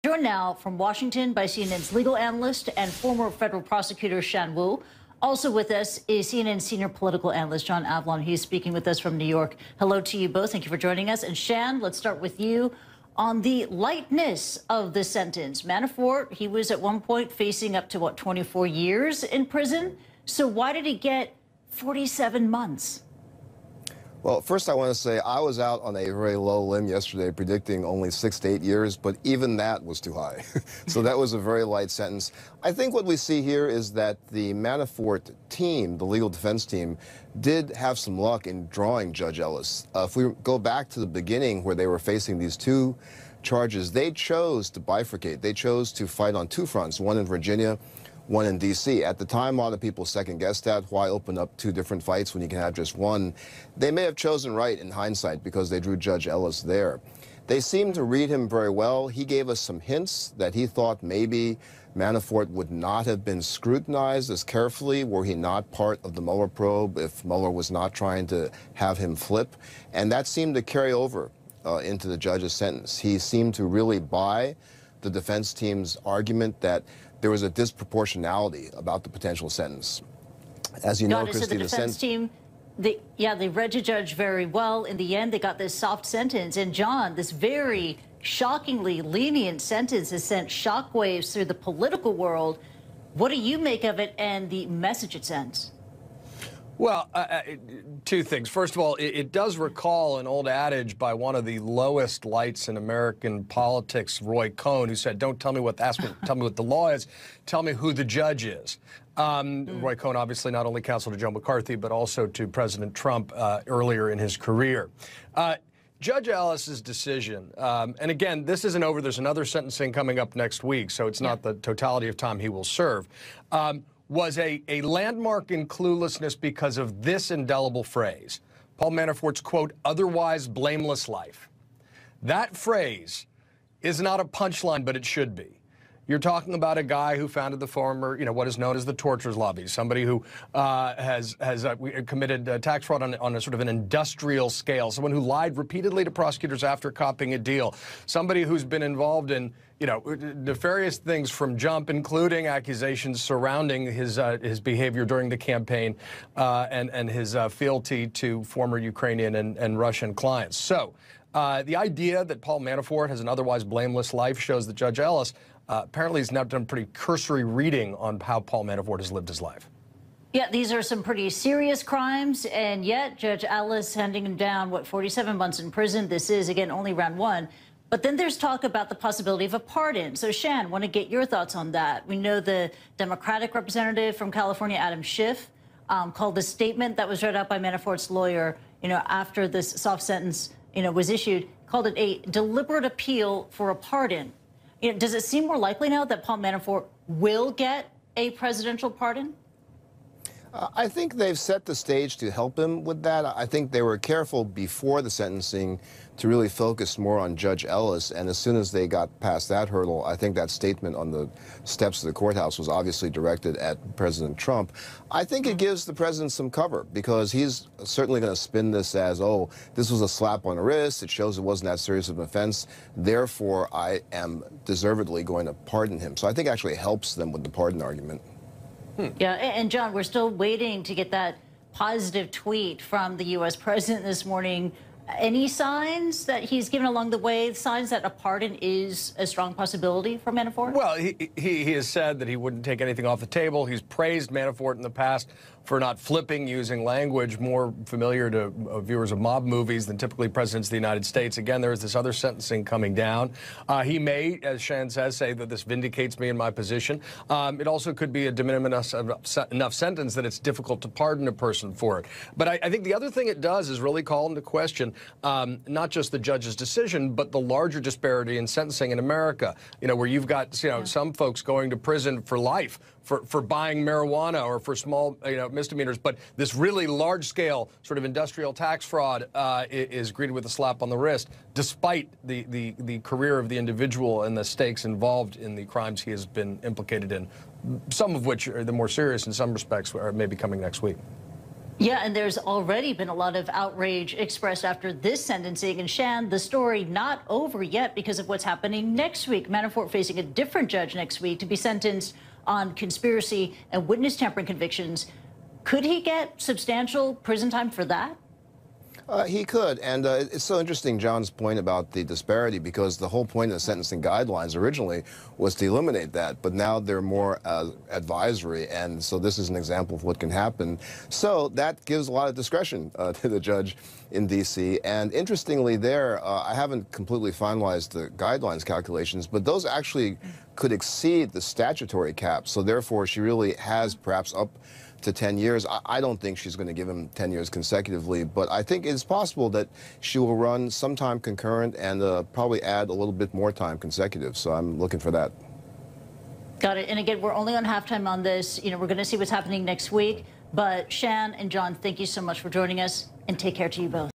Joined now from Washington by CNN's legal analyst and former federal prosecutor Shan. Also with us is CNN senior political analyst John Avlon. He's speaking with us from New York. Hello to you both. Thank you for joining us. And Shan, let's start with you on the lightness of the sentence. Manafort, he was at one point facing up to, 24 years in prison. So why did he get 47 months? Well, first I want to say I was out on a very low limb yesterday predicting only 6 to 8 years, but even that was too high. So that was a very light sentence. I think what we see here is that the Manafort team, the legal defense team, did have some luck in drawing Judge Ellis. If we go back to the beginning where they were facing these two charges, they chose to bifurcate. They chose to fight on two fronts, one in Virginia, one in D.C. At the time, a lot of people second-guessed that. Why open up two different fights when you can have just one? They may have chosen right in hindsight because they drew Judge Ellis there. They seemed to read him very well. He gave us some hints that he thought maybe Manafort would not have been scrutinized as carefully were he not part of the Mueller probe, if Mueller was not trying to have him flip. And that seemed to carry over into the judge's sentence. He seemed to really buy the defense team's argument that there was a disproportionality about the potential sentence. As you know, Christy, the defense team, they read the judge very well. In the end, they got this soft sentence. And John, this very shockingly lenient sentence has sent shockwaves through the political world. What do you make of it and the message it sends? Well, two things. First of all, it does recall an old adage by one of the lowest lights in American politics, Roy Cohn, who said, "Don't tell me tell me what the law is, tell me who the judge is." Roy Cohn, obviously not only counsel to Joe McCarthy, but also to President Trump earlier in his career. Judge Ellis's decision, and again, this isn't over. There's another sentencing coming up next week, so it's not the totality of time he will serve. Was a landmark in cluelessness because of this indelible phrase, Paul Manafort's, quote, otherwise blameless life. That phrase is not a punchline, but it should be. You're talking about a guy who founded the former, what is known as the torturers lobby, somebody who has committed tax fraud on a sort of an industrial scale, someone who lied repeatedly to prosecutors after copying a deal, somebody who's been involved in nefarious things from jump, including accusations surrounding his behavior during the campaign and his fealty to former Ukrainian and Russian clients. So the idea that Paul Manafort has an otherwise blameless life shows that Judge Ellis apparently has now done pretty cursory reading on how Paul Manafort has lived his life. Yeah, these are some pretty serious crimes, and yet Judge Ellis handing him down, 47 months in prison. This is, again, only round one. But then there's talk about the possibility of a pardon. So, Shan, want to get your thoughts on that. We know the Democratic representative from California, Adam Schiff, called the statement that was read out by Manafort's lawyer, after this soft sentence, was issued, called it a deliberate appeal for a pardon. Does it seem more likely now that Paul Manafort will get a presidential pardon? I think they've set the stage to help him with that. I think they were careful before the sentencing to really focus more on Judge Ellis, and as soon as they got past that hurdle, I think that statement on the steps of the courthouse was obviously directed at President Trump. I think it gives the president some cover, because he's certainly going to spin this as, oh, this was a slap on the wrist, it shows it wasn't that serious of an offense, therefore I am deservedly going to pardon him. So I think it actually helps them with the pardon argument. Yeah, and John, we're still waiting to get that positive tweet from the U.S. president this morning. Any signs that he's given along the way, signs that a pardon is a strong possibility for Manafort? Well, he has said that he wouldn't take anything off the table. He's praised Manafort in the past for not flipping, using language more familiar to viewers of mob movies than typically presidents of the United States. Again, there is this other sentencing coming down. He may, as Shan says, say that this vindicates me in my position. It also could be a de minimis enough sentence that it's difficult to pardon a person for it. But I think the other thing it does is really call into question not just the judge's decision, but the larger disparity in sentencing in America, where you've got, some folks going to prison for life for buying marijuana or for small, misdemeanors. But this really large-scale sort of industrial tax fraud is greeted with a slap on the wrist, despite the career of the individual and the stakes involved in the crimes he has been implicated in, some of which are the more serious in some respects, are maybe coming next week. Yeah, and there's already been a lot of outrage expressed after this sentencing. And Shan, the story not over yet because of what's happening next week. Manafort facing a different judge next week to be sentenced on conspiracy and witness tampering convictions. Could he get substantial prison time for that? He could, and it's so interesting, John's point about the disparity, because the whole point of the sentencing guidelines originally was to eliminate that, but now they're more advisory, and so this is an example of what can happen. So that gives a lot of discretion to the judge in D.C., and interestingly there, I haven't completely finalized the guidelines calculations, but those actually could exceed the statutory cap, so therefore she really has perhaps up to 10 years. I don't think she's going to give him 10 years consecutively, but I think it's possible that she will run sometime concurrent and probably add a little bit more time consecutive. So I'm looking for that. Got it. And again, we're only on halftime on this. We're going to see what's happening next week. But Shan and John, thank you so much for joining us, and take care to you both.